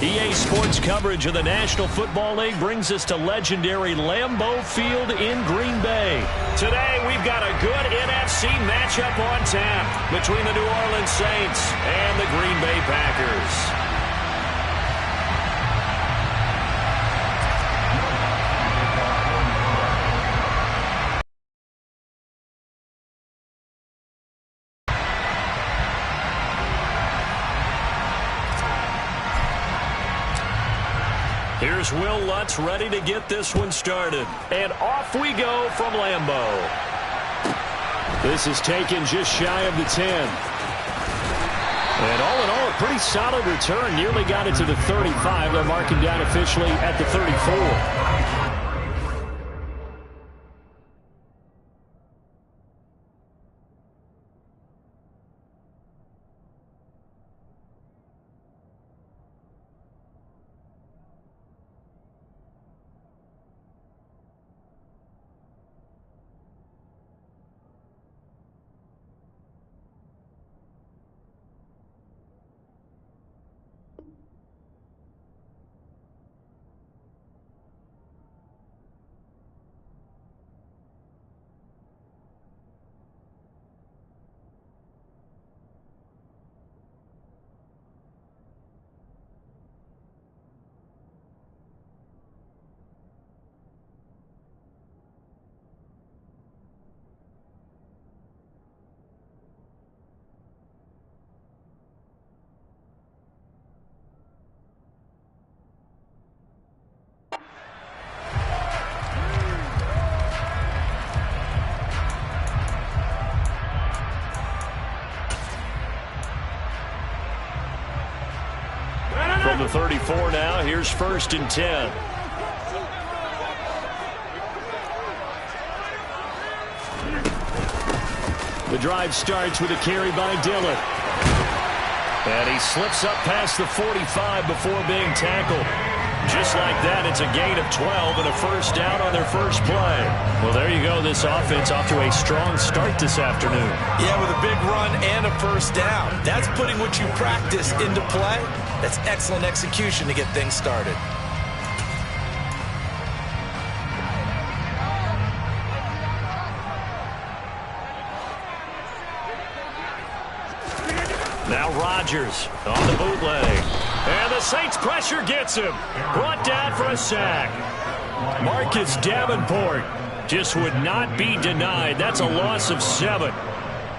EA Sports coverage of the National Football League brings us to legendary Lambeau Field in Green Bay. Today, we've got a good NFC matchup on tap between the New Orleans Saints and the Green Bay Packers. Here's Will Lutz ready to get this one started. And off we go from Lambeau. This is taken just shy of the 10. And all in all, a pretty solid return. Nearly got it to the 35. They're marking down officially at the 34. From the 34 now, here's 1st and 10. The drive starts with a carry by Dillon. And he slips up past the 45 before being tackled. Just like that, it's a gain of 12 and a first down on their first play. Well, there you go. This offense off to a strong start this afternoon. Yeah, with a big run and a first down. That's putting what you practice into play. That's excellent execution to get things started. Now Rodgers on the bootleg. And the Saints pressure gets him. Brought down for a sack. Marcus Davenport just would not be denied. That's a loss of 7.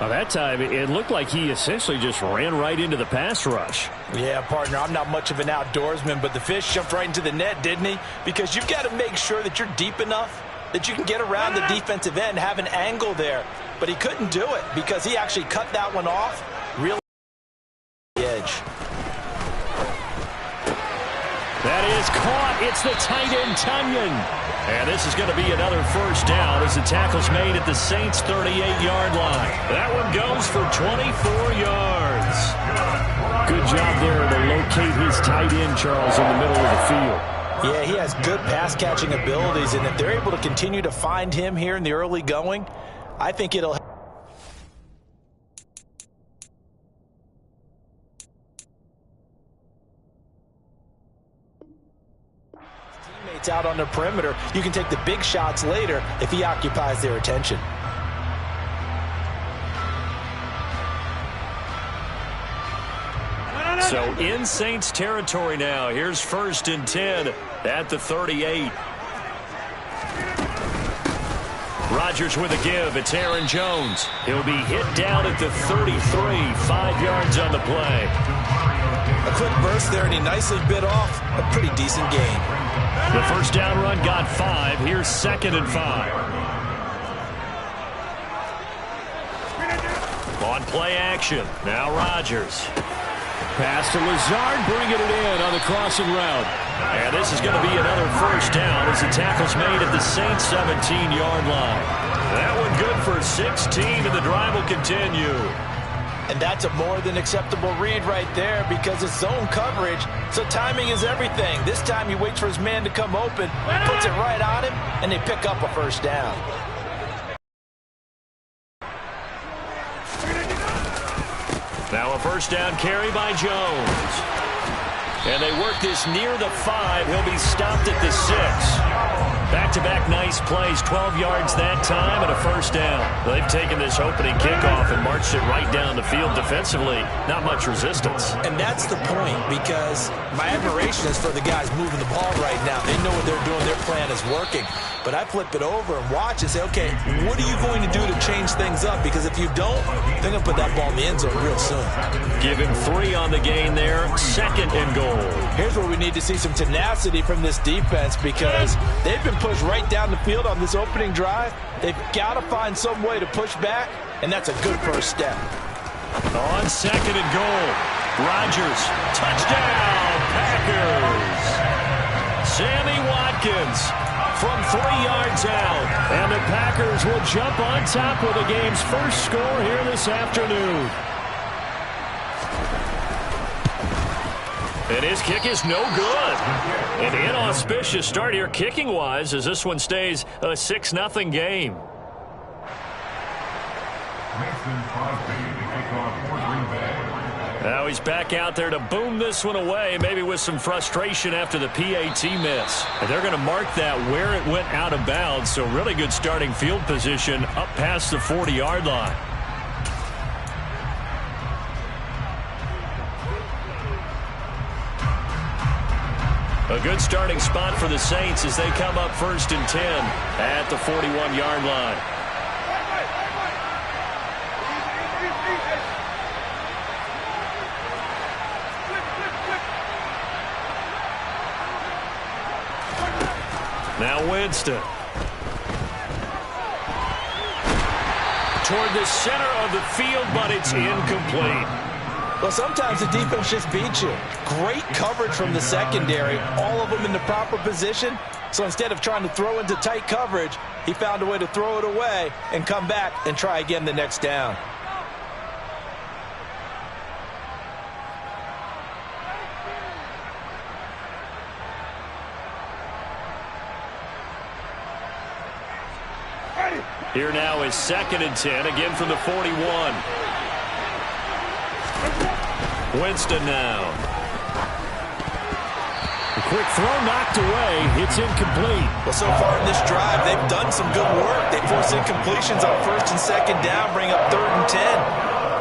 Well, that time, it looked like he essentially just ran right into the pass rush. Yeah, partner, I'm not much of an outdoorsman, but the fish jumped right into the net, didn't he? Because you've got to make sure that you're deep enough that you can get around the defensive end, have an angle there. But he couldn't do it because he actually cut that one off really the edge. That is caught. It's the tight end, Tunyon. And this is going to be another first down as the tackle's made at the Saints' 38-yard line. That one goes for 24 yards. Good job there to locate his tight end, Charles, in the middle of the field. Yeah, he has good pass-catching abilities, and if they're able to continue to find him here in the early going, I think it'll help. Out on the perimeter, you can take the big shots later if he occupies their attention. So in Saints territory now. Here's 1st and 10 at the 38. Rodgers with a give. It's Aaron Jones. He'll be hit down at the 33. 5 yards on the play. A quick burst there, and he nicely bit off a pretty decent gain. The first down run got 5. Here's 2nd and 5. On play action. Now Rodgers. Pass to Lazard, bringing it in on the crossing route. And this is going to be another first down as the tackle's made at the Saints' 17-yard line. That one good for 16, and the drive will continue. And that's a more than acceptable read right there because it's zone coverage, so timing is everything. This time he waits for his man to come open, puts it right on him, and they pick up a first down. Now a first down carry by Jones. And they work this near the 5. He'll be stopped at the 6. Back-to-back nice plays, 12 yards that time and a first down. They've taken this opening kickoff and marched it right down the field defensively. Not much resistance. And that's the point, because my admiration is for the guys moving the ball right now. They know what they're doing. Their plan is working. But I flip it over and watch and say, okay, what are you going to do to change things up? Because if you don't, they're going to put that ball in the end zone real soon. Give him 3 on the gain there. 2nd and goal. Here's where we need to see some tenacity from this defense, because they've been pushed right down the field on this opening drive. They've got to find some way to push back, and that's a good first step. On 2nd and goal, Rodgers, touchdown, Packers. Sammy Watkins from 3 yards out, and the Packers will jump on top with the game's first score here this afternoon. And his kick is no good. An inauspicious start here kicking-wise as this one stays a 6-0 game. Now he's back out there to boom this one away, maybe with some frustration after the PAT miss. And they're going to mark that where it went out of bounds, so really good starting field position up past the 40-yard line. A good starting spot for the Saints as they come up 1st and 10 at the 41-yard line. Now Winston. Toward the center of the field, but it's incomplete. Well, sometimes the defense just beats you. Great coverage from the secondary, all of them in the proper position. So instead of trying to throw into tight coverage, he found a way to throw it away and come back and try again the next down. Here now is 2nd and 10, again from the 41. Winston now. A quick throw knocked away. It's incomplete. Well, so far in this drive, they've done some good work. They force incompletions on 1st and 2nd down, bring up 3rd and 10.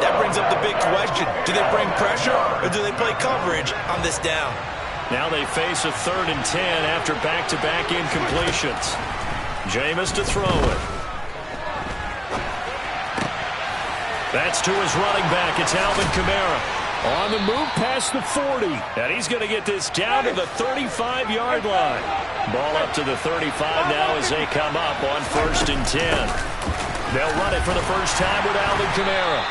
That brings up the big question. Do they bring pressure or do they play coverage on this down? Now they face a 3rd and 10 after back-to-back incompletions. Jameis to throw it. That's to his running back. It's Alvin Kamara. On the move past the 40. And he's going to get this down to the 35-yard line. Ball up to the 35 now as they come up on 1st and 10. They'll run it for the first time with Alvin Kamara.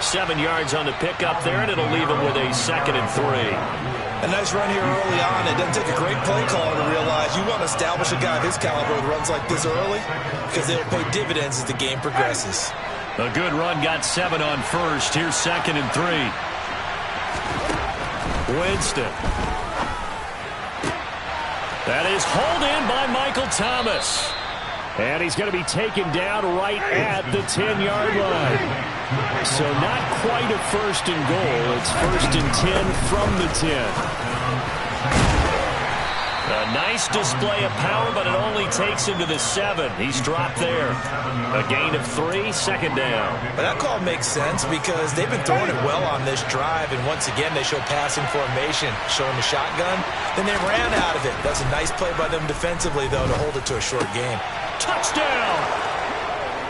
7 yards on the pickup there, and it'll leave him with a 2nd and 3. A nice run here early on. It doesn't take a great play caller to realize you want to establish a guy of his caliber with runs like this early, because they'll pay dividends as the game progresses. A good run, got 7 on 1st. Here's 2nd and 3. Winston. That is hauled in by Michael Thomas. And he's going to be taken down right at the 10-yard line. So not quite a 1st and goal. It's 1st and 10 from the 10. A nice display of power, but it only takes him to the 7. He's dropped there. A gain of 3, 2nd down. But that call makes sense because they've been throwing it well on this drive, and once again they show passing formation, showing the shotgun. Then they ran out of it. That's a nice play by them defensively, though, to hold it to a short game. Touchdown!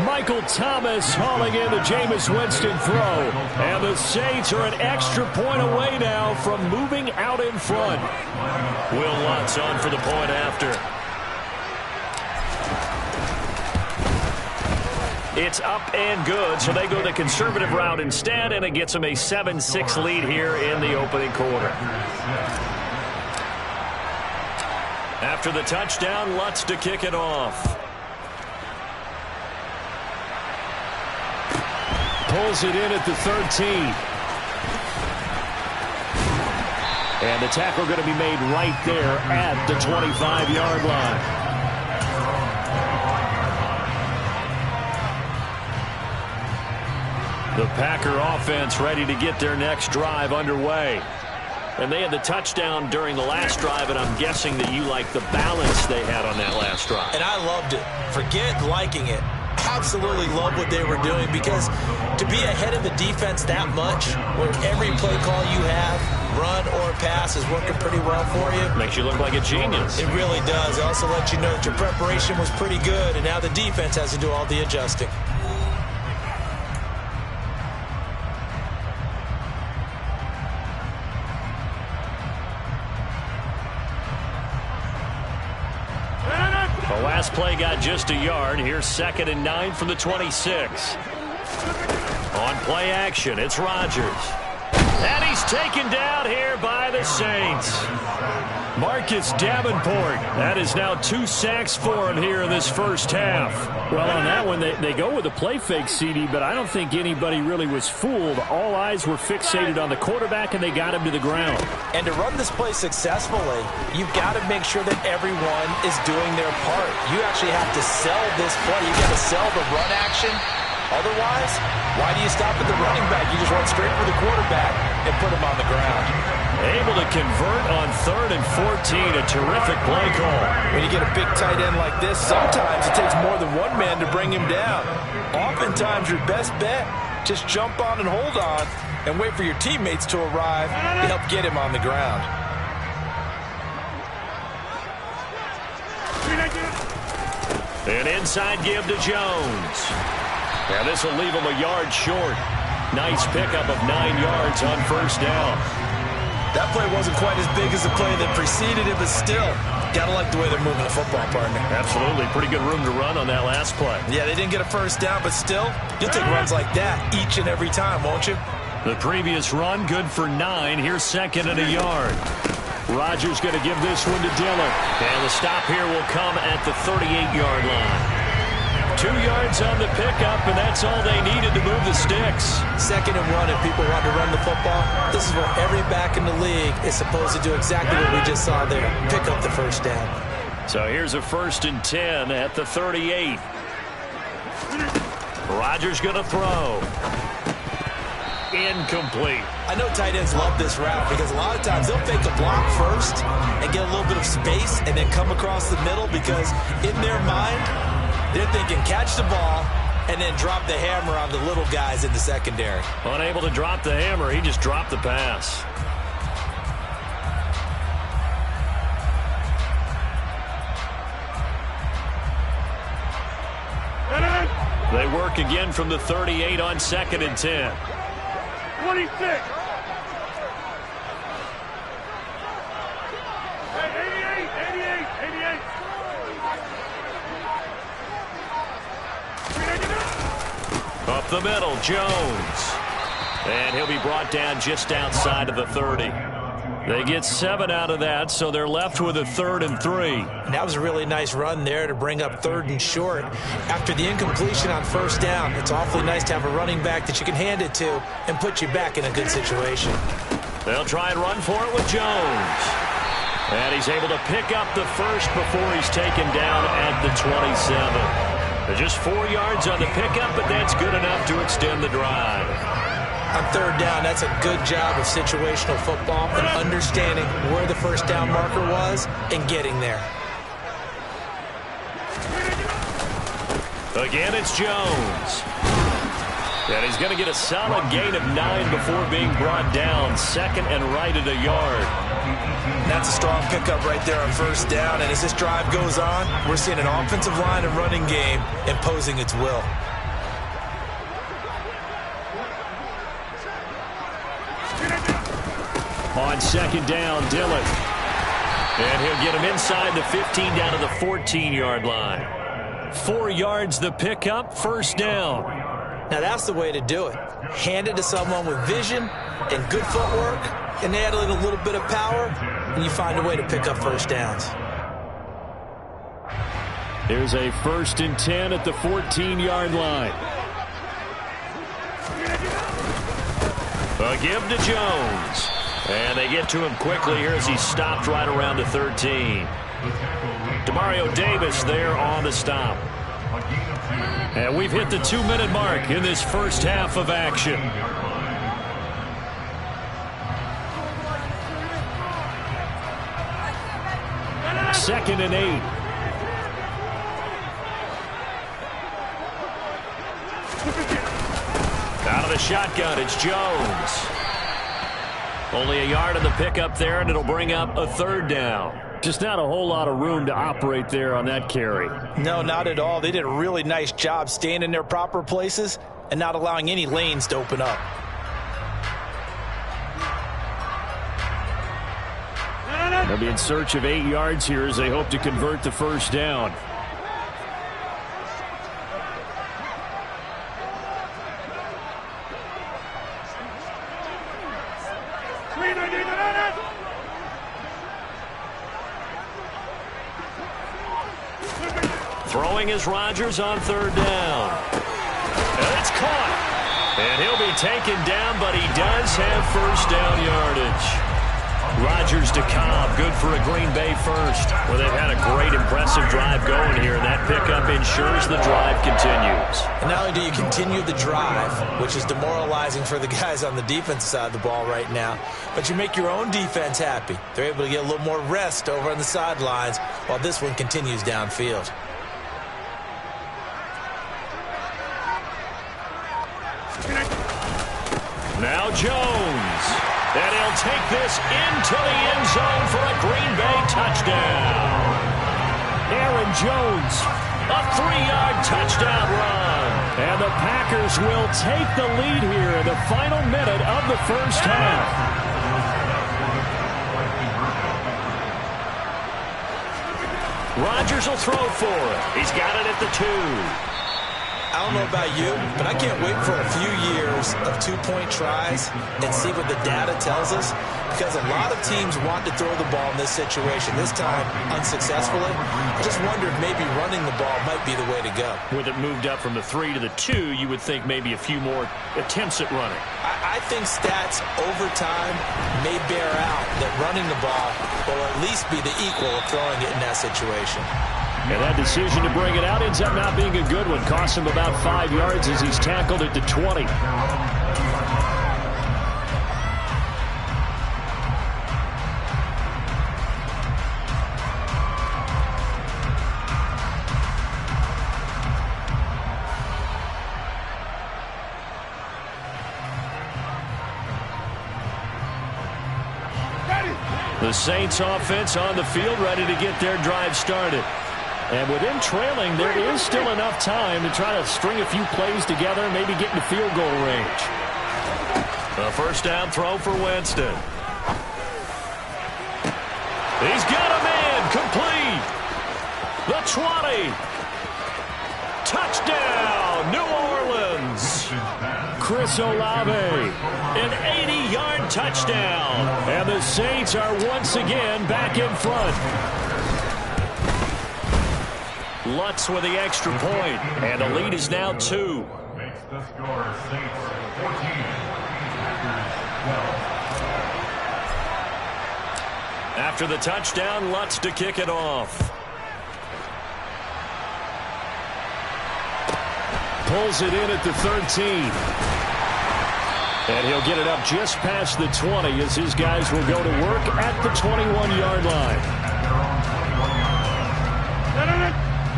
Michael Thomas hauling in the Jameis Winston throw. And the Saints are an extra point away now from moving out in front. Will Lutz on for the point after. It's up and good, so they go the conservative route instead, and it gets them a 7-6 lead here in the opening quarter. After the touchdown, Lutz to kick it off. Pulls it in at the 13. And the tackle going to be made right there at the 25-yard line. The Packer offense ready to get their next drive underway. And they had the touchdown during the last drive, and I'm guessing that you like the balance they had on that last drive. And I loved it. Forget liking it. Absolutely love what they were doing, because to be ahead of the defense that much, when every play call you have, run or pass, is working pretty well for you. Makes you look like a genius. It really does. It also lets you know that your preparation was pretty good, and now the defense has to do all the adjusting. The last play got just a yard. Here's 2nd and 9 from the 26. On play action, it's Rodgers. And he's taken down here by the Saints. Marcus Davenport. That is now 2 sacks for him here in this first half. Well, on that one, they go with a play fake, CD, but I don't think anybody really was fooled. All eyes were fixated on the quarterback, and they got him to the ground. And to run this play successfully, you've got to make sure that everyone is doing their part. You actually have to sell this play. You've got to sell the run action. Otherwise, why do you stop at the running back? You just run straight for the quarterback and put him on the ground. Able to convert on 3rd and 14. A terrific play call. When you get a big tight end like this, sometimes it takes more than one man to bring him down. Oftentimes, your best bet, just jump on and hold on and wait for your teammates to arrive to help get him on the ground. An inside give to Jones. And this will leave him a yard short. Nice pickup of 9 yards on first down. That play wasn't quite as big as the play that preceded it, but still, gotta like the way they're moving the football, partner. Absolutely. Pretty good room to run on that last play. Yeah, they didn't get a first down, but still, you'll take runs like that each and every time, won't you? The previous run, good for 9. Here's 2nd and a yard. Rodgers going to give this one to Dillon. And the stop here will come at the 38-yard line. 2 yards on the pickup, and that's all they needed to move the sticks. 2nd and 1, if people want to run the football, this is where every back in the league is supposed to do exactly what we just saw there, pick up the first down. So here's a 1st and 10 at the 38. Rodgers going to throw. Incomplete. I know tight ends love this route because a lot of times they'll fake a block first and get a little bit of space and then come across the middle, because in their mind, they're thinking catch the ball and then drop the hammer on the little guys in the secondary. Unable to drop the hammer, he just dropped the pass. They work again from the 38 on 2nd and 10. 26. Up the middle, Jones. And he'll be brought down just outside of the 30. They get 7 out of that, so they're left with a 3rd and 3. And that was a really nice run there to bring up 3rd and short. After the incompletion on first down, it's awfully nice to have a running back that you can hand it to and put you back in a good situation. They'll try and run for it with Jones. And he's able to pick up the first before he's taken down at the 27. Just 4 yards on the pickup, but that's good enough to extend the drive. On 3rd down, that's a good job of situational football and understanding where the first down marker was and getting there. Again, it's Jones. And he's going to get a solid gain of 9 before being brought down. 2nd and right at a yard. That's a strong pickup right there on first down. And as this drive goes on, we're seeing an offensive line and running game imposing its will. On 2nd down, Dillon. And he'll get him inside the 15 down to the 14-yard line. 4 yards the pickup, first down. Now that's the way to do it. Hand it to someone with vision and good footwork, and add a little bit of power, and you find a way to pick up first downs. Here's a 1st and 10 at the 14-yard line. A give to Jones. And they get to him quickly here as he's stopped right around the 13. Demario Davis there on the stop. And we've hit the 2-minute mark in this first half of action. 2nd and 8. Out of the shotgun, it's Jones. Only a yard on the pickup there, and it'll bring up a 3rd down. Just not a whole lot of room to operate there on that carry. No, not at all. They did a really nice job staying in their proper places and not allowing any lanes to open up. They'll be in search of 8 yards here as they hope to convert the 1st down. Throwing is Rodgers on 3rd down. And it's caught. And he'll be taken down, but he does have 1st down yardage. Rodgers to Cobb, good for a Green Bay 1st. Well, they've had a great, impressive drive going here, and that pickup ensures the drive continues. And not only do you continue the drive, which is demoralizing for the guys on the defensive side of the ball right now, but you make your own defense happy. They're able to get a little more rest over on the sidelines while this one continues downfield. Now Jones. And he'll take this into the end zone for a Green Bay touchdown. Aaron Jones, a 3-yard touchdown run. and the Packers will take the lead here in the final minute of the 1st half. Rodgers will throw for it. He's got it at the 2. I don't know about you, but I can't wait for a few years of 2-point tries and see what the data tells us, because a lot of teams want to throw the ball in this situation, this time unsuccessfully. I just wonder if maybe running the ball might be the way to go. With it moved up from the 3 to the 2, you would think maybe a few more attempts at running. I think stats over time may bear out that running the ball will at least be the equal of throwing it in that situation. And that decision to bring it out ends up not being a good one. Costs him about 5 yards as he's tackled at the 20. The Saints offense on the field ready to get their drive started. And with them trailing, there is still enough time to try to string a few plays together and maybe get into field goal range. A 1st down throw for Winston. He's got a man complete. The 20. Touchdown, New Orleans. Chris Olave, an 80-yard touchdown. And the Saints are once again back in front. Lutz with the extra point, and the lead is now 2. Makes the score Saints 14. After the touchdown, Lutz to kick it off. Pulls it in at the 13. And he'll get it up just past the 20 as his guys will go to work at the 21-yard line.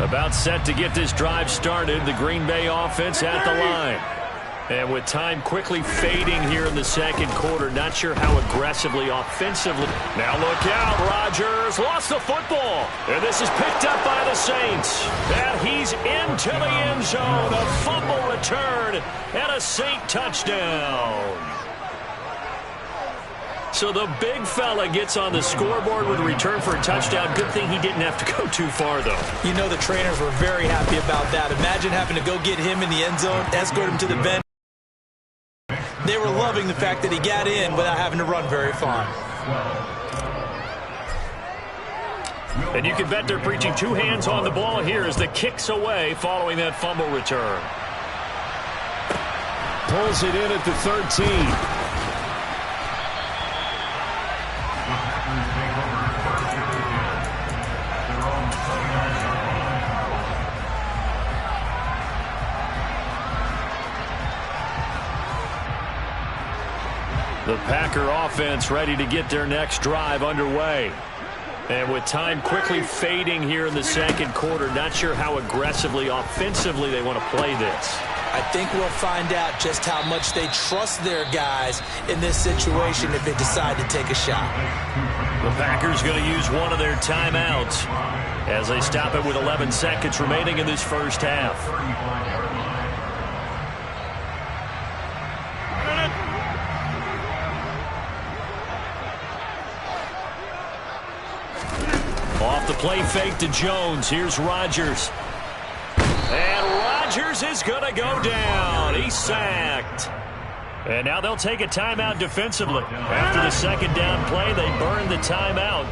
About set to get this drive started, the Green Bay offense at the line. And with time quickly fading here in the 2nd quarter, not sure how aggressively, offensively. Now look out, Rodgers lost the football. And this is picked up by the Saints. And he's into the end zone. A fumble return and a Saint touchdown. So the big fella gets on the scoreboard with a return for a touchdown. Good thing he didn't have to go too far, though. You know the trainers were very happy about that. Imagine having to go get him in the end zone, escort him to the bench. They were loving the fact that he got in without having to run very far. And you can bet they're preaching 2 hands on the ball here as the kick's away following that fumble return. Pulls it in at the 13. The Packer offense ready to get their next drive underway. And with time quickly fading here in the second quarter, not sure how aggressively, offensively they want to play this. I think we'll find out just how much they trust their guys in this situation if they decide to take a shot. The Packers going to use one of their timeouts as they stop it with 11 seconds remaining in this first half. Off the play fake to Jones. Here's Rodgers. And Rodgers is going to go down. He's sacked. And now they'll take a timeout defensively. After the second down play, they burn the timeout,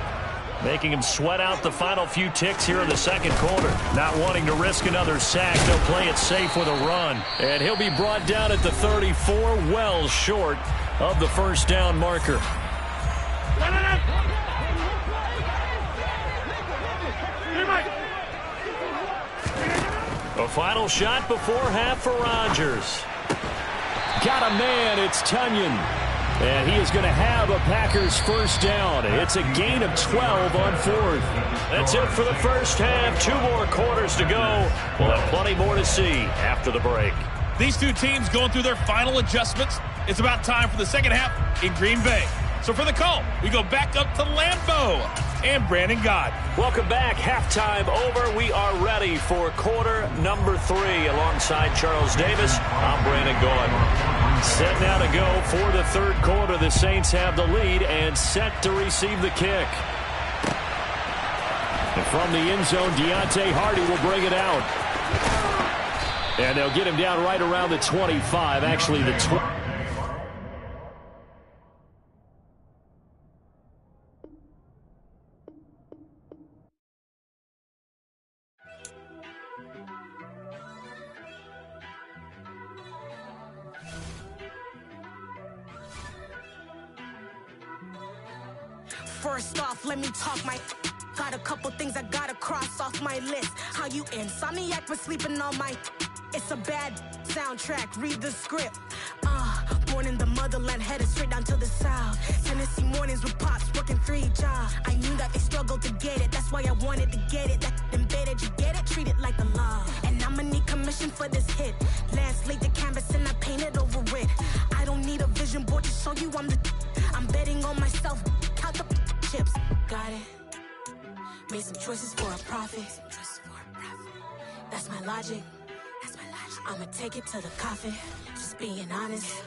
making him sweat out the final few ticks here in the second quarter. Not wanting to risk another sack, they'll play it safe with a run. And he'll be brought down at the 34, well short of the first down marker. A final shot before half for Rodgers. Got a man, it's Tunyon. And he is going to have a Packers first down. It's a gain of 12 on fourth. That's it for the first half. 2 more quarters to go. We'll have plenty more to see after the break. These two teams going through their final adjustments. It's about time for the second half in Green Bay. So for the call, we go back up to Lambeau and Brandon Gaudin. Welcome back. Halftime over. We are ready for quarter number 3. Alongside Charles Davis, I'm Brandon Gaudin. Set now to go for the third quarter. The Saints have the lead and set to receive the kick. And from the end zone, Deontay Hardy will bring it out. And they'll get him down right around the 25. Actually, the 20. First off, let me talk my... Got a couple things I gotta cross off my list. How you insomniac for sleeping on my... It's a bad soundtrack, read the script. Born in the motherland, headed straight down to the south. Tennessee mornings with pops, working 3 jobs. I knew that they struggled to get it, that's why I wanted to get it. That embedded, you get it, treat it like a law. And I'ma need commission for this hit. Lance laid the canvas and I painted over it. I don't need a vision board to show you I'm the... I'm betting on myself, count the chips. Got it. Made some choices for a profit. That's my logic. I'ma take it to the coffin. Just being honest.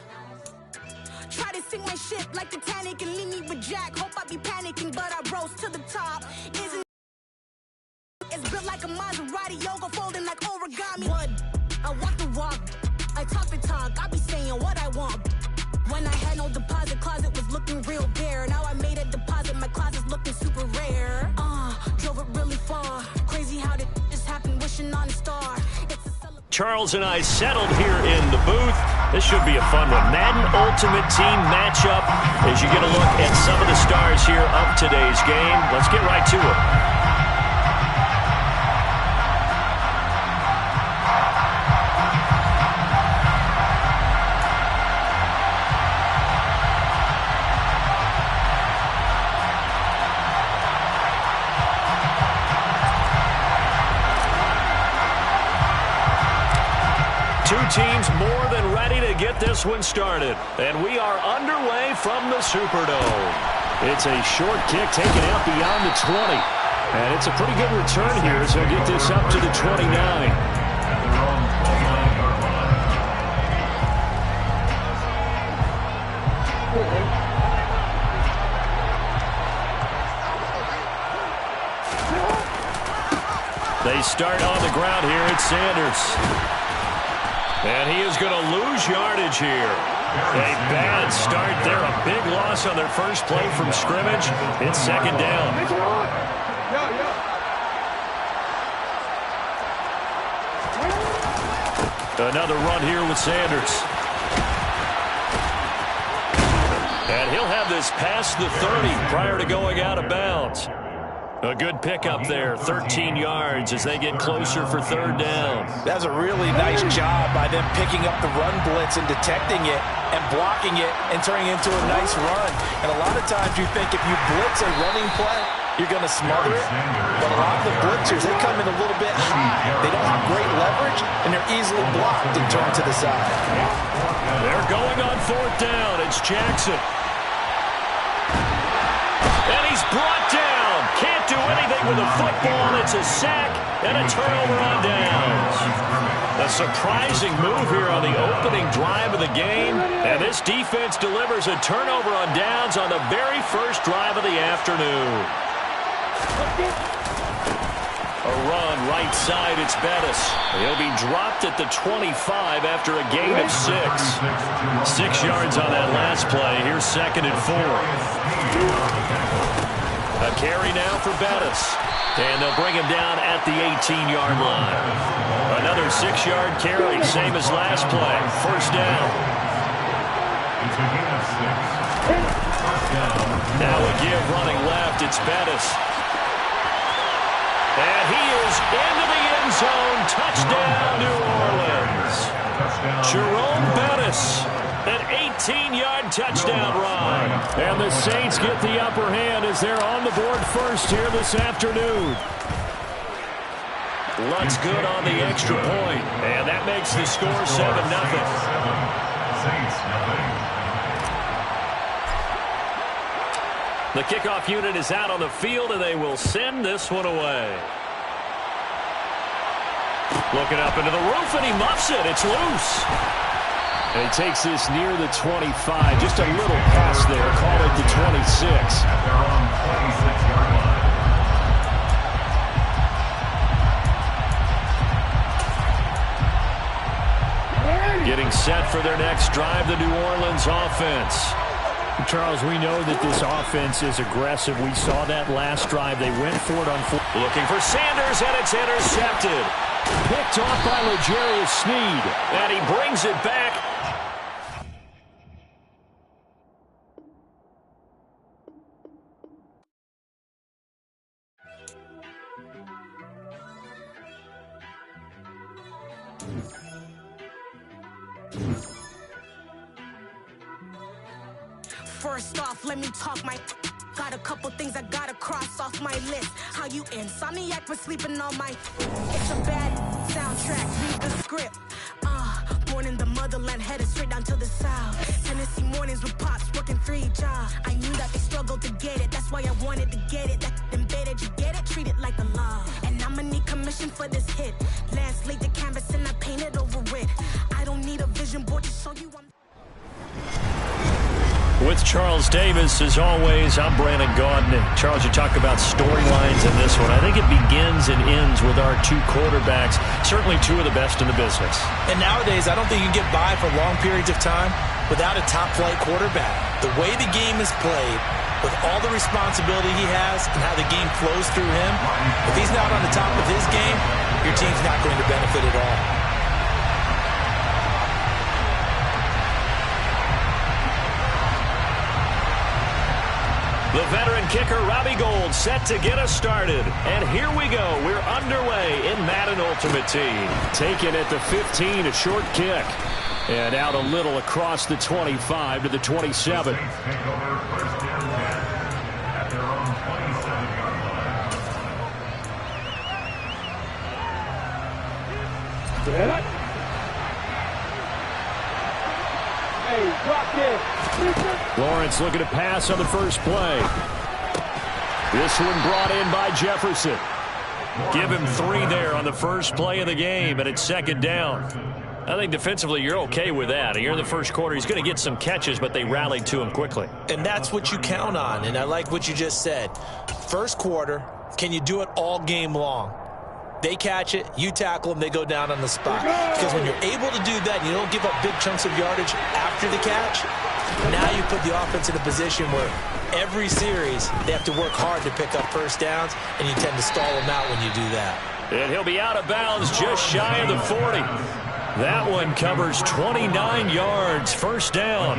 Try to sink my ship like Titanic and leave me with Jack. Hope I be panicking, but I rose to the top. Isn't it's built like a Maserati, yoga folding like origami. What? I walk the walk. I talk the talk. I be saying what I want. When I had no deposit, closet was looking real bare. Now I made a deposit, my closet's looking super rare. Drove it really far. Crazy how did this happen, wishing on a star. Charles and I settled here in the booth. This should be a fun one. Madden Ultimate Team matchup as you get a look at some of the stars here of today's game. Let's get right to it. Two teams more than ready to get this one started. And we are underway from the Superdome. It's a short kick taken out beyond the 20. And it's a pretty good return here as they'll get this up to the 29. They start on the ground here. It's Sanders. And he is going to lose yardage here. A bad start there. A big loss on their first play from scrimmage. It's second down. Another run here with Sanders. And he'll have this past the 30 prior to going out of bounds. A good pickup there, 13 yards as they get closer for third down. That's a really nice job by them picking up the run blitz and detecting it and blocking it and turning it into a nice run. And a lot of times you think if you blitz a running play, you're going to smother it. But a lot of the blitzers, they come in a little bit high. They don't have great leverage, and they're easily blocked and turned to the side. They're going on 4th down. It's Jackson. And he's brought down. Can't do anything with the football. It's a sack and a turnover on downs. A surprising move here on the opening drive of the game. And this defense delivers a turnover on downs on the very first drive of the afternoon. A run right side, it's Bettis. He'll be dropped at the 25 after a gain of 6. 6 yards on that last play. Here's 2nd and 4. A carry now for Bettis. And they'll bring him down at the 18-yard line. Another 6-yard carry, same as last play. 1st down. Now a give running left, it's Bettis. And he is into the end zone. Touchdown, New Orleans. Jerome Bettis, an 18-yard touchdown run. And the Saints get the upper hand as they're on the board first here this afternoon. Lutt's good on the extra point. And that makes the score 7-0. The kickoff unit is out on the field, and they will send this one away. Looking up into the roof, and he muffs it. It's loose. And he takes this near the 25. Just a little pass there. Call it the 26. At their own 26-yard line. Getting set for their next drive, the New Orleans offense. Charles, we know that this offense is aggressive. We saw that last drive. They went for it on 4. Looking for Sanders, and it's intercepted. Picked off by L'Jarius Sneed. And he brings it back. First off, let me talk my... Got a couple things I gotta cross off my list. How you insomniac for sleeping on my... It's a bad soundtrack, read the script. Born in the motherland, headed straight down to the south. Tennessee mornings with pops, working 3 jobs. I knew that they struggled to get it, that's why I wanted to get it. That embedded, you get it, treat it like a law. And I'ma need commission for this hit. Last laid the canvas and I painted over it. I don't need a vision board to show you I'm... With Charles Davis, as always, I'm Brandon Gaudin. Charles, you talk about storylines in this one. I think it begins and ends with our 2 quarterbacks, certainly 2 of the best in the business. And nowadays, I don't think you can get by for long periods of time without a top-flight quarterback. The way the game is played, with all the responsibility he has and how the game flows through him, if he's not on the top of his game, your team's not going to benefit at all. The veteran kicker, Robbie Gould, set to get us started. And here we go. We're underway in Madden Ultimate Team. Taken at the 15, a short kick. And out a little across the 25 to the 27. Take over 1st and 10 at their own 27-yard line. Hey, drop this. Lawrence looking to pass on the first play. This one brought in by Jefferson. Give him 3 there on the first play of the game, and it's 2nd down. I think defensively you're okay with that. Here in the first quarter, he's going to get some catches, but they rallied to him quickly. And that's what you count on, and I like what you just said. First quarter, can you do it all game long? They catch it, you tackle them, they go down on the spot. Because when you're able to do that and you don't give up big chunks of yardage after the catch, now you put the offense in a position where every series they have to work hard to pick up first downs, and you tend to stall them out when you do that. And he'll be out of bounds just shy of the 40. That one covers 29 yards, 1st down.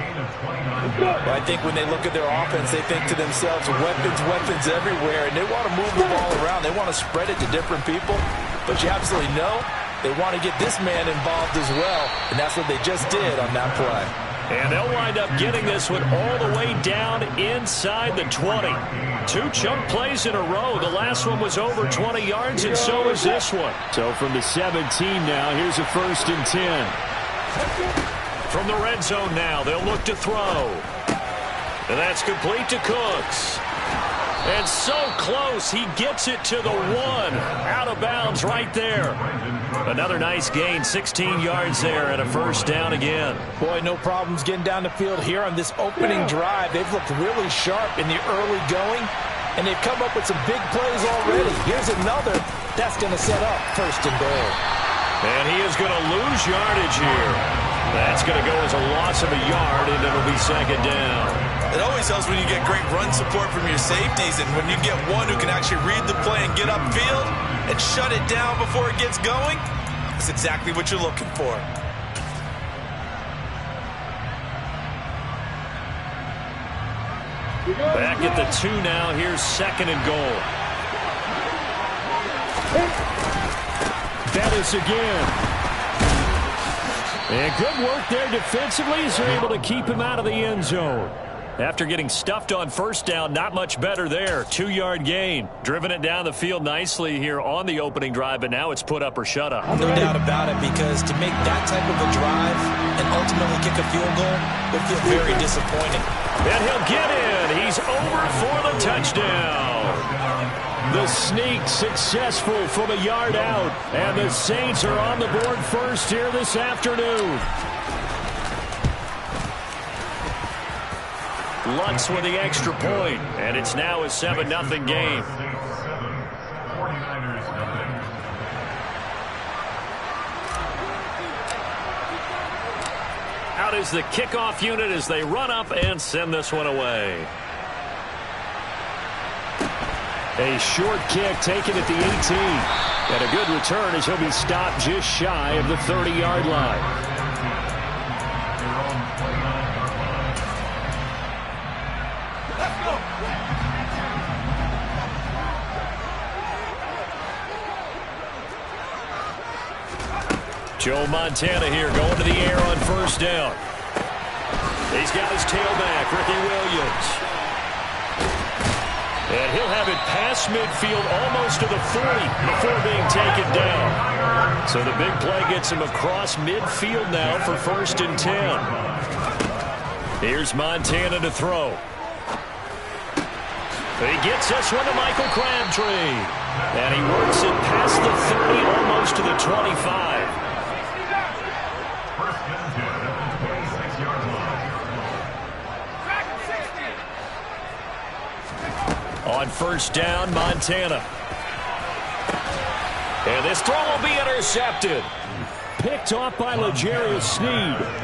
Well, I think when they look at their offense, they think to themselves, weapons everywhere, and they want to move the ball around. They want to spread it to different people, but you absolutely know they want to get this man involved as well, and that's what they just did on that play. And they'll wind up getting this one all the way down inside the 20. 2 chunk plays in a row. The last one was over 20 yards, and so is this one. So from the 17 now, here's a 1st and 10. From the red zone now, they'll look to throw. And that's complete to Cooks. And so close, he gets it to the 1. Out of bounds right there. Another nice gain, 16 yards there, and a 1st down again. Boy, no problems getting down the field here on this opening drive. They've looked really sharp in the early going, and they've come up with some big plays already. Here's another that's going to set up 1st and goal. And he is going to lose yardage here. That's going to go as a loss of a yard, and it'll be 2nd down. It always helps when you get great run support from your safeties, and when you get one who can actually read the play and get upfield and shut it down before it gets going, that's exactly what you're looking for. Back at the 2 now. Here's 2nd and goal. Bettis again. And good work there defensively as they're able to keep him out of the end zone. After getting stuffed on 1st down, not much better there. 2-yard gain. Driven it down the field nicely here on the opening drive, but now it's put up or shut up. No doubt about it, because to make that type of a drive and ultimately kick a field goal would feel very disappointing. And he'll get in. He's over for the touchdown. The sneak successful from a yard out. And the Saints are on the board first here this afternoon. Lutz with the extra point, and it's now a 7-0 game. Out is the kickoff unit as they run up and send this one away. A short kick taken at the 18. And a good return as he'll be stopped just shy of the 30-yard line. Joe Montana here going to the air on 1st down. He's got his tailback, Ricky Williams. And he'll have it past midfield almost to the 40 before being taken down. So the big play gets him across midfield now for 1st and 10. Here's Montana to throw. He gets this one to Michael Crabtree. And he works it past the 30 almost to the 25. On 1st down, Montana. And this throw will be intercepted. Picked off by L'Jarius Sneed.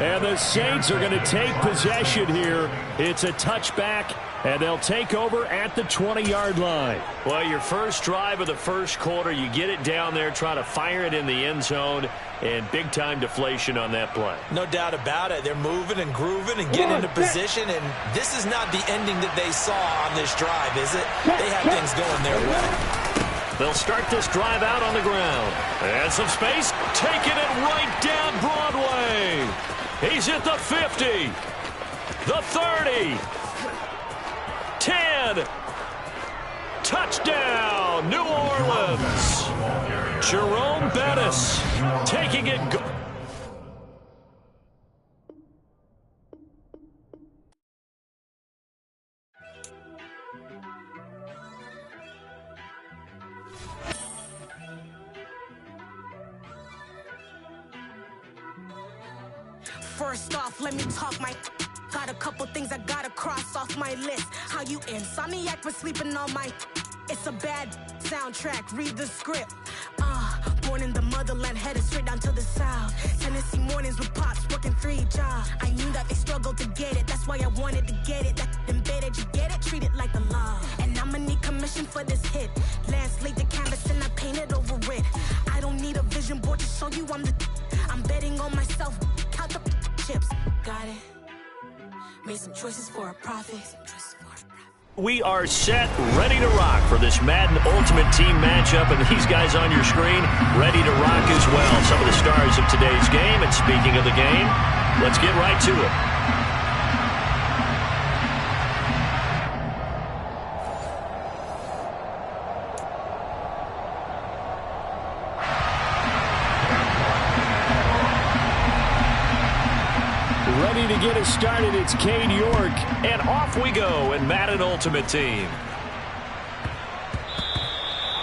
And the Saints are going to take possession here. It's a touchback, and they'll take over at the 20-yard line. Well, your first drive of the first quarter, you get it down there, try to fire it in the end zone, and big-time deflation on that play. No doubt about it. They're moving and grooving and getting into position, and this is not the ending that they saw on this drive, is it? They have things going their way. They'll start this drive out on the ground. And some space, taking it right down Broadway. He's at the 50, the 30, 10. Touchdown, New Orleans. Jerome Bettis taking it. First off, let me talk my... Got a couple things I gotta cross off my list. How you insomniac for sleeping on my... It's a bad soundtrack, read the script. Born in the motherland, headed straight down to the south. Tennessee mornings with pops, working 3 jobs. I knew that they struggled to get it, that's why I wanted to get it. That embedded, you get it, treat it like the law. And I'ma need commission for this hit. Lance laid the canvas and I painted over it. I don't need a vision board to show you I'm the... I'm betting on myself, count the chips. Got it. Made some choices for a profit. We are set, ready to rock for this Madden Ultimate Team matchup, and these guys on your screen ready to rock as well. Some of the stars of today's game, and speaking of the game, let's get right to it. get us started, it's Cade York. And off we go in Madden Ultimate Team.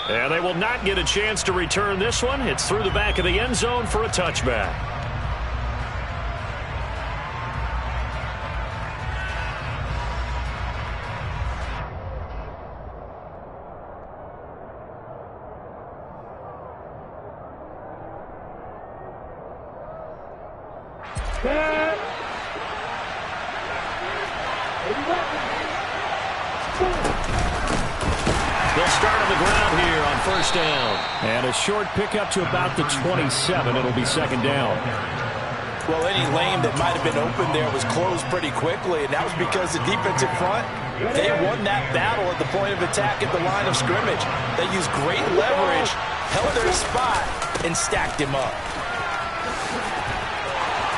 And they will not get a chance to return this one. It's through the back of the end zone for a touchback. They'll start on the ground here on first down. And a short pickup to about the 27. It'll be second down. Well, any lane that might have been open there was closed pretty quickly, and that was because the defensive front, they won that battle at the point of attack at the line of scrimmage. They used great leverage, held their spot, and stacked him up.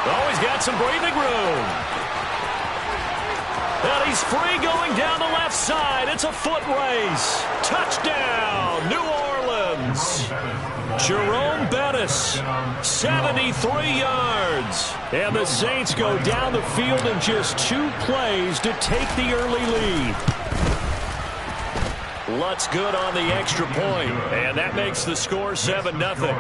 Oh, he's got some breathing room. And he's free going down the left side. It's a foot race. Touchdown, New Orleans. Jerome Bettis, 73 yards. And the Saints go down the field in just 2 plays to take the early lead. Lutz good on the extra point. And that makes the score 7-0.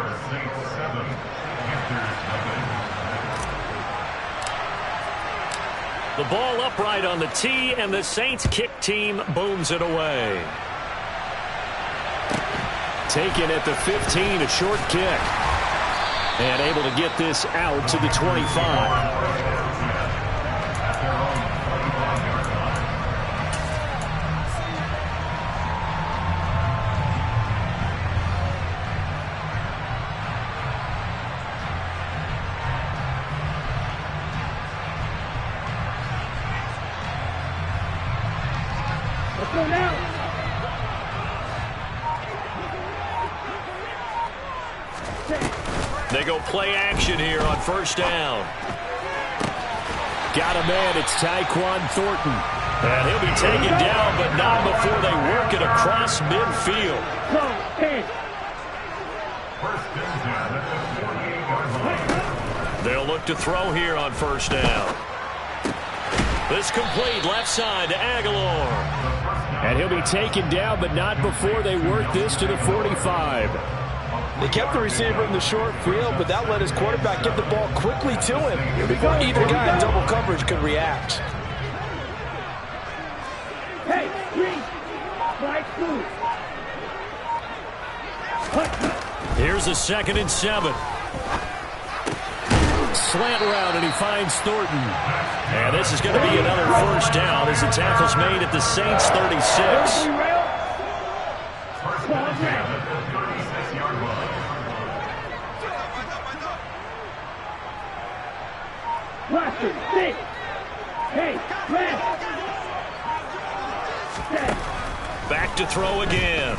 The ball upright on the tee, and the Saints kick team booms it away. Taken at the 15, a short kick. And able to get this out to the 25. They go play action here on first down. Got a man, it's Tyquan Thornton. And he'll be taken down, but not before they work it across midfield. They'll look to throw here on first down. This complete left side to Aguilar. And he'll be taken down, but not before they work this to the 45. They kept the receiver in the short field, but that let his quarterback get the ball quickly to him before either guy in double coverage could react. Here's a 2nd and 7. Slant route, and he finds Thornton. And this is going to be another first down as the tackle's made at the Saints 36. Back to throw again.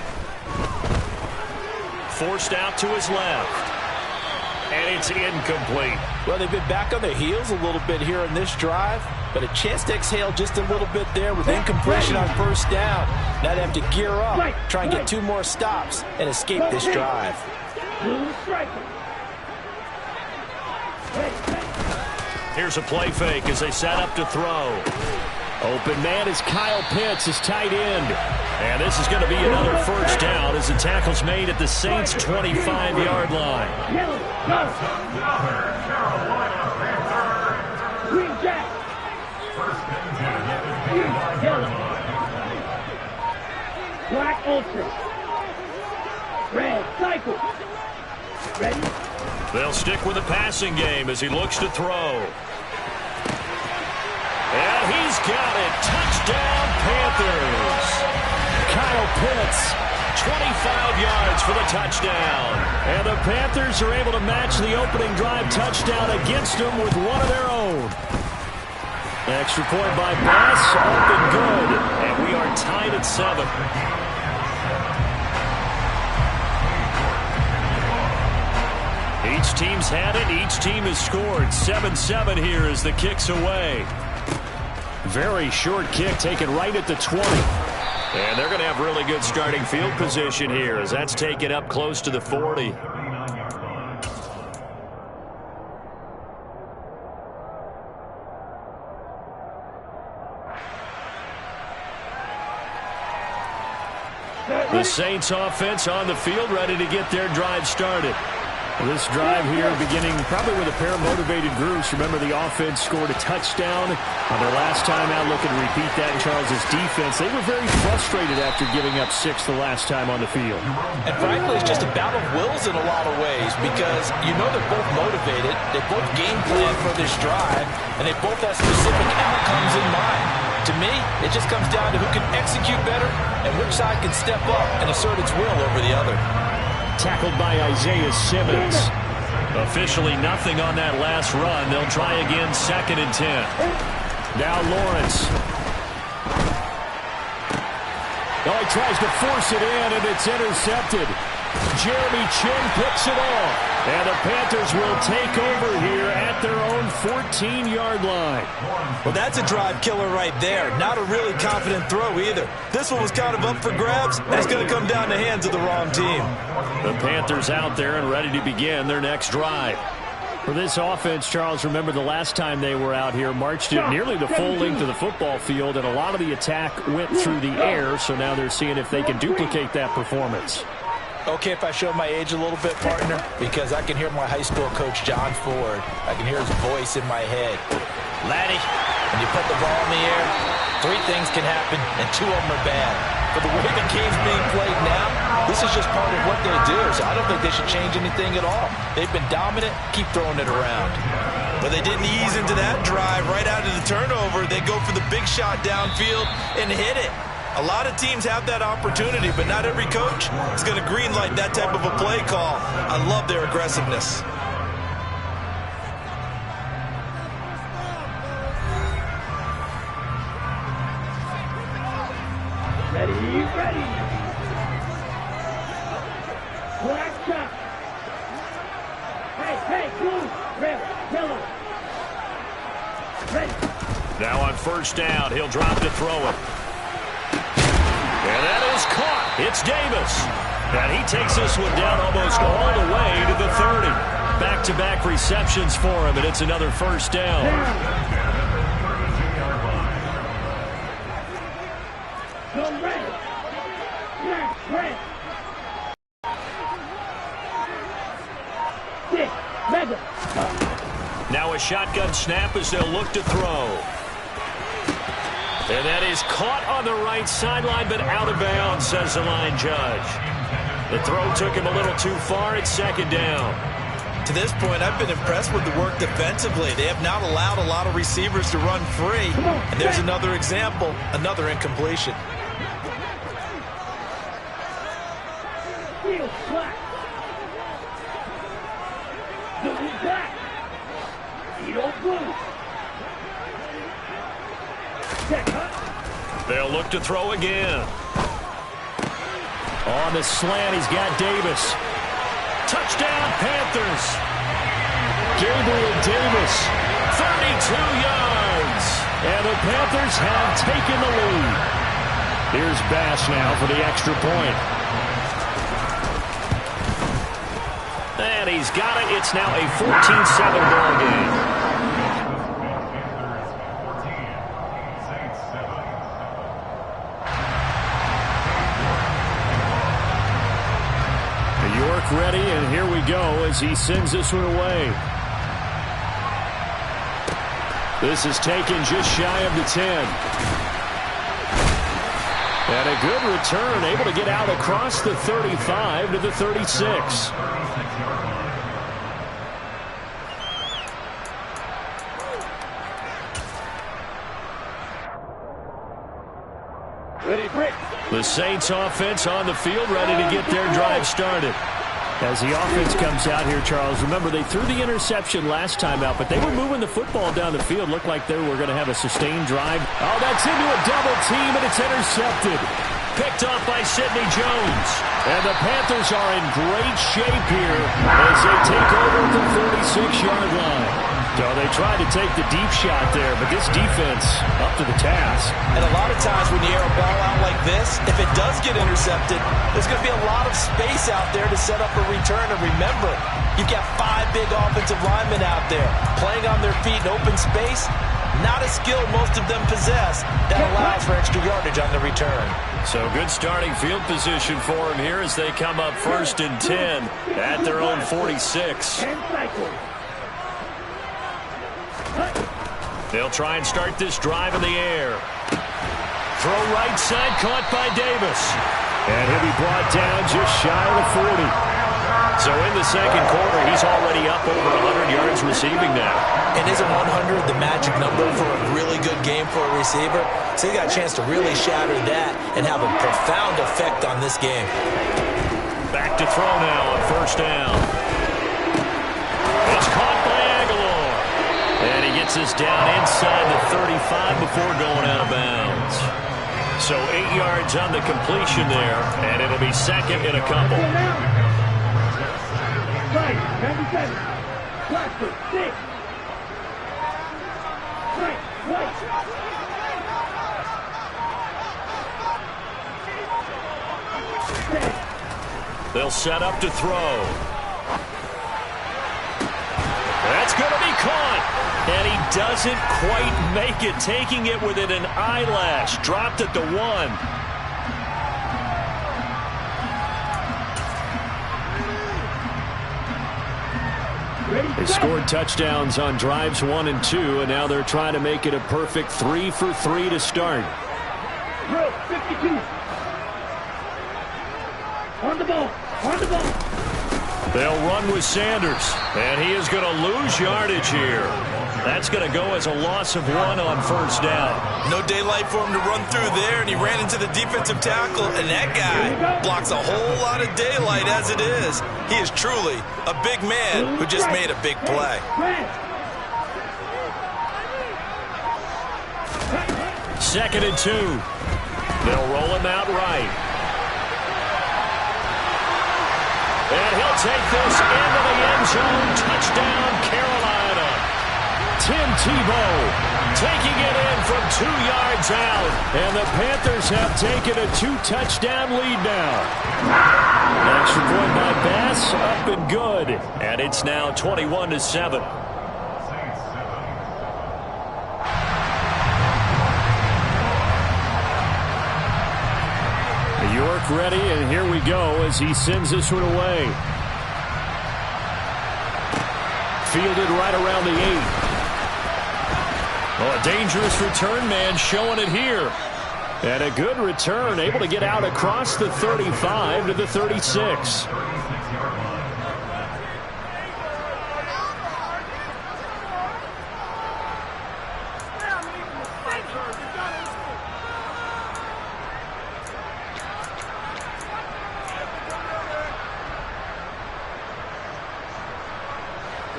Forced out to his left. And it's incomplete. Well, they've been back on their heels a little bit here in this drive, but a chance to exhale just a little bit there with incompletion on first down. Now they have to gear up, try and get 2 more stops, and escape this drive. Here's a play fake as they set up to throw. Open man is Kyle Pitts, his tight end. And this is going to be another first down as the tackle's made at the Saints' 25-yard line. Black Ultra. Red Cycle. Ready? They'll stick with the passing game as he looks to throw. And he's got it. Touchdown, Panthers. Kyle Pitts, 25 yards for the touchdown. And the Panthers are able to match the opening drive touchdown against them with one of their own. Extra point by Bass, up and good. And we are tied at 7. Each team's had it. Each team has scored. 7-7 here as the kick's away. Very short kick taken right at the 20. And they're going to have really good starting field position here as that's taken up close to the 40. The Saints offense on the field, ready to get their drive started. This drive here beginning probably with a pair of motivated groups. Remember, the offense scored a touchdown on their last time out. Looking to repeat that in Charles' defense. They were very frustrated after giving up 6 the last time on the field. And frankly, it's just a battle of wills in a lot of ways because you know they're both motivated. They both game plan for this drive, and they both have specific outcomes in mind. To me, it just comes down to who can execute better and which side can step up and assert its will over the other. Tackled by Isaiah Simmons. Officially nothing on that last run. They'll try again, 2nd and 10. Now Lawrence. Oh, he tries to force it in, and it's intercepted. Jeremy Chinn picks it off. And the Panthers will take over here at their own 14-yard line. Well, that's a drive killer right there. Not a really confident throw either. This one was kind of up for grabs, and it's going to come down the hands of the wrong team. The Panthers out there and ready to begin their next drive. For this offense, Charles, remember the last time they were out here, marched it nearly the full length of the football field, and a lot of the attack went through the air, so now they're seeing if they can duplicate that performance. Okay, if I show my age a little bit, partner, because I can hear my high school coach, John Ford. I can hear his voice in my head. Laddie, when you put the ball in the air, 3 things can happen, and 2 of them are bad. But the way the game's being played now, this is just part of what they do, so I don't think they should change anything at all. They've been dominant. Keep throwing it around. But they didn't ease into that drive right out of the turnover. They go for the big shot downfield and hit it. A lot of teams have that opportunity, but not every coach is going to greenlight that type of a play call. I love their aggressiveness. Ready. Black shot. Hey, blue, red, yellow. Ready. Now on 1st down, he'll drop to throw it. And that is caught. It's Davis. And he takes this one down almost all the way to the 30. Back-to-back receptions for him, and it's another 1st down. Go red. Red. 6, mega. Now a shotgun snap as they'll look to throw. And that is caught on the right sideline, but out of bounds, says the line judge. The throw took him a little too far. It's 2nd down. To this point, I've been impressed with the work defensively. They have not allowed a lot of receivers to run free. And there's another example, another incompletion. Heel slack. Double back. Heel blue. They'll look to throw again. On the slant, he's got Davis. Touchdown, Panthers. Gabriel Davis, 32 yards. And the Panthers have taken the lead. Here's Bass now for the extra point. And he's got it. It's now a 14-7 ball game. York ready, and here we go as he sends this one away. This is taken just shy of the 10. And a good return, able to get out across the 35 to the 36. The Saints offense on the field, ready to get their drive started. As the offense comes out here, Charles, remember they threw the interception last time out, but they were moving the football down the field. Looked like they were going to have a sustained drive. Oh, that's into a double team, and it's intercepted. Picked off by Sidney Jones. And the Panthers are in great shape here as they take over at the 46-yard line. So they tried to take the deep shot there, but this defense up to the task. And a lot of times when you air a ball out like this, if it does get intercepted, there's going to be a lot of space out there to set up a return. And remember, you've got 5 big offensive linemen out there playing on their feet in open space. Not a skill most of them possess that allows for extra yardage on the return. So good starting field position for him here as they come up 1st and 10 at their own 46. They'll try and start this drive in the air. Throw right side, caught by Davis. And he'll be brought down just shy of the 40. So in the second quarter, he's already up over 100 yards receiving now. And isn't 100 the magic number for a really good game for a receiver? So he got a chance to really shatter that and have a profound effect on this game. Back to throw now on 1st down. It's caught by Aguilar. And he gets us down inside the 35 before going out of bounds. So 8 yards on the completion there, and it'll be second and a couple. Right, 97. Blackford, 6. Right. They'll set up to throw. That's going to be caught. And he doesn't quite make it, taking it within an eyelash. Dropped at the 1. They scored touchdowns on drives 1 and 2, and now they're trying to make it a perfect 3 for 3 to start. Drill, 52. On the ball. They'll run with Sanders, and he is going to lose yardage here. That's going to go as a loss of 1 on 1st down. No daylight for him to run through there, and he ran into the defensive tackle, and that guy blocks a whole lot of daylight as it is. He is truly a big man who just made a big play. 2nd and 2. They'll roll him out right. And he'll take this into the end zone. Touchdown, Carolina. Tim Tebow taking it in from 2 yards out. And the Panthers have taken a 2-touchdown lead now. Extra point by Bass, up and good. And it's now 21-7. York ready, and here we go as he sends this one away. Fielded right around the 8. Oh, a dangerous return man showing it here. And a good return, able to get out across the 35 to the 36.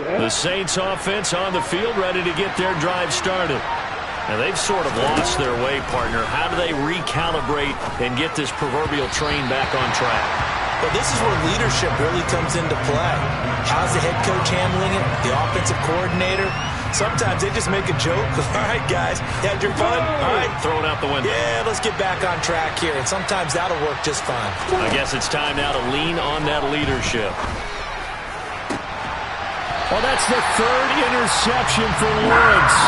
The Saints offense on the field, ready to get their drive started. And they've sort of lost their way, partner. How do they recalibrate and get this proverbial train back on track? Well, this is where leadership really comes into play. How's the head coach handling it? The offensive coordinator? Sometimes they just make a joke. All right, guys, you had your fun? All right. Throw it out the window. Yeah, let's get back on track here. And sometimes that'll work just fine. I guess it's time now to lean on that leadership. Well, that's the 3rd interception for Lawrence.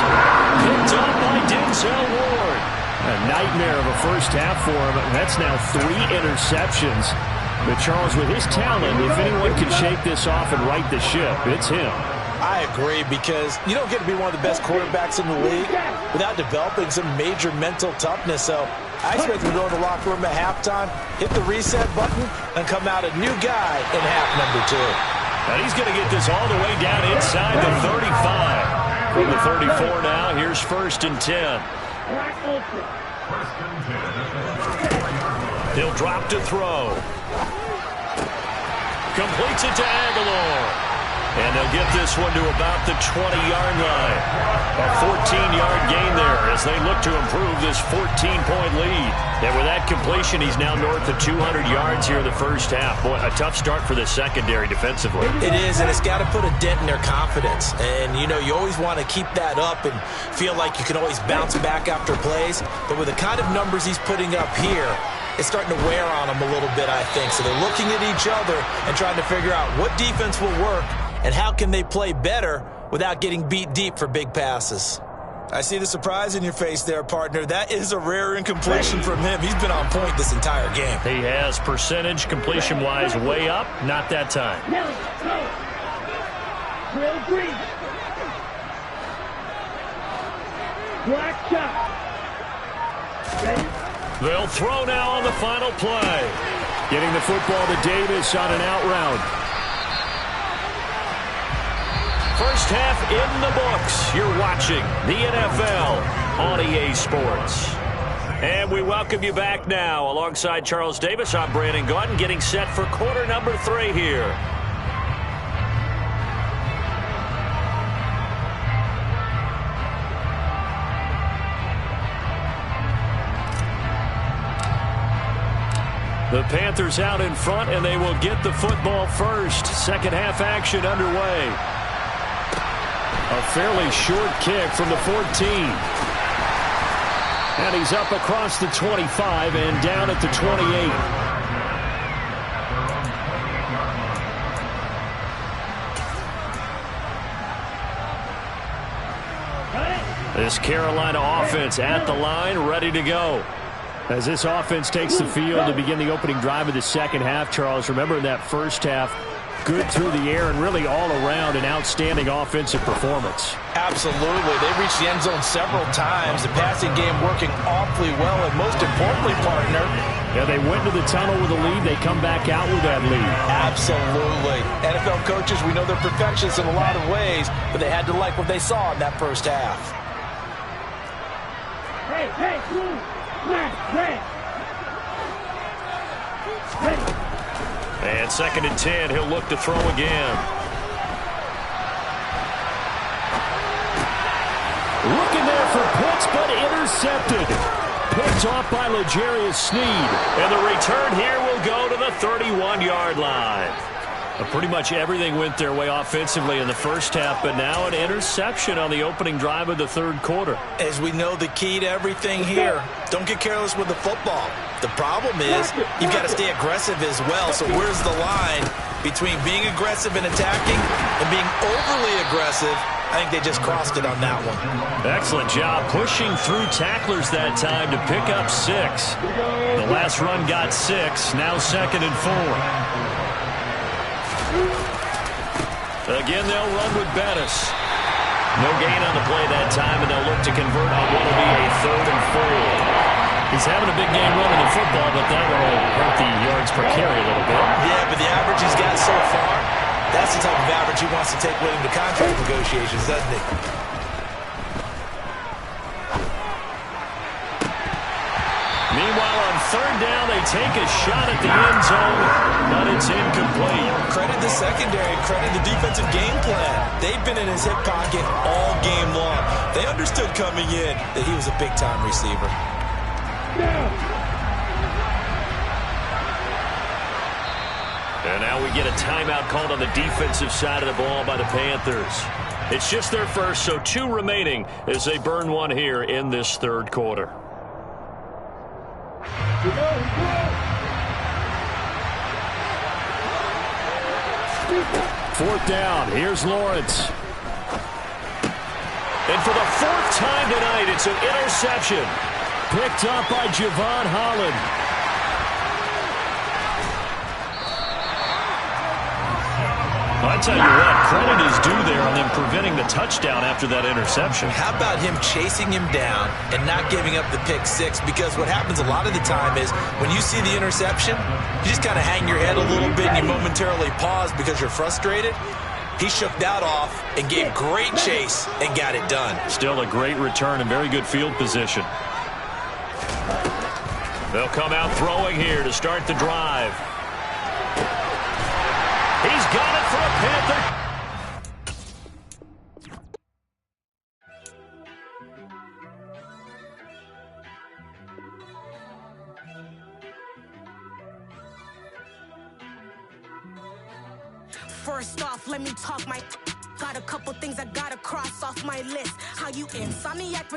Picked up by Denzel Ward. A nightmare of a first half for him. That's now 3 interceptions. But Charles, with his talent, if anyone can shake this off and right the ship, it's him. I agree, because you don't get to be one of the best quarterbacks in the league without developing some major mental toughness. So I expect him to go in the locker room at halftime, hit the reset button, and come out a new guy in half number 2. And he's going to get this all the way down inside the 35. From the 34 now, here's 1st and 10. He'll drop to throw. Completes it to Aguilar. And they'll get this one to about the 20-yard line. A 14-yard gain there as they look to improve this 14-point lead. And with that completion, he's now north of 200 yards here in the first half. Boy, a tough start for the secondary defensively. It is, and it's got to put a dent in their confidence. And, you know, you always want to keep that up and feel like you can always bounce back after plays. But with the kind of numbers he's putting up here, it's starting to wear on them a little bit, I think. So they're looking at each other and trying to figure out what defense will work and how can they play better without getting beat deep for big passes. I see the surprise in your face there, partner. That is a rare incompletion from him. He's been on point this entire game. He has percentage completion-wise way up. Not that time. Nelly, go. Drill green. Black shot. Ready? They'll throw now on the final play. Getting the football to Davis on an out route. First half in the books. You're watching the NFL on EA Sports. And we welcome you back now. Alongside Charles Davis, I'm Brandon Gaudin, getting set for quarter number 3 here. The Panthers out in front, and they will get the football first. Second half action underway. A fairly short kick from the 14. And he's up across the 25 and down at the 28. This Carolina offense at the line, ready to go. As this offense takes the field to begin the opening drive of the second half, Charles, remember in that first half, good through the air and really all around an outstanding offensive performance. Absolutely. They reached the end zone several times. The passing game working awfully well, and most importantly, partner, yeah, they went to the tunnel with a lead. They come back out with that lead. Absolutely. NFL coaches, we know they're perfectionists in a lot of ways, but they had to like what they saw in that first half. Hey, hey, blue. Black, red. Ready. And 2nd and 10, he'll look to throw again. Looking there for Pitts, but intercepted. Picked off by L'Jarius Sneed. And the return here will go to the 31-yard line. Pretty much everything went their way offensively in the first half, but now an interception on the opening drive of the third quarter. As we know, the key to everything here, don't get careless with the football. The problem is you've got to stay aggressive as well. So where's the line between being aggressive and attacking and being overly aggressive? I think they just crossed it on that one. Excellent job pushing through tacklers that time to pick up 6. The last run got 6, now 2nd and 4. Again, they'll run with Bettis. No gain on the play that time, and they'll look to convert on what will be a 3rd and 4. He's having a big game running the football, but that will hurt the yards per carry a little bit. Yeah, but the average he's got so far, that's the type of average he wants to take with him to contract negotiations, doesn't he? Meanwhile, on 3rd down, they take a shot at the end zone, but it's incomplete. Credit the secondary, credit the defensive game plan. They've been in his hip pocket all game long. They understood coming in that he was a big-time receiver. And now we get a timeout called on the defensive side of the ball by the Panthers. It's just their first, so 2 remaining as they burn one here in this third quarter. 4th down. Here's Lawrence. And for the 4th time tonight, it's an interception. Picked up by Javon Holland. I tell you what, credit is due there on them preventing the touchdown after that interception. How about him chasing him down and not giving up the pick 6? Because what happens a lot of the time is when you see the interception, you just kind of hang your head a little bit and you momentarily pause because you're frustrated. He shook that off and gave great chase and got it done. Still a great return and very good field position. They'll come out throwing here to start the drive. He's got it for a Panther. First off, let me talk my... Got a couple things I gotta cross off my list. How you insomniac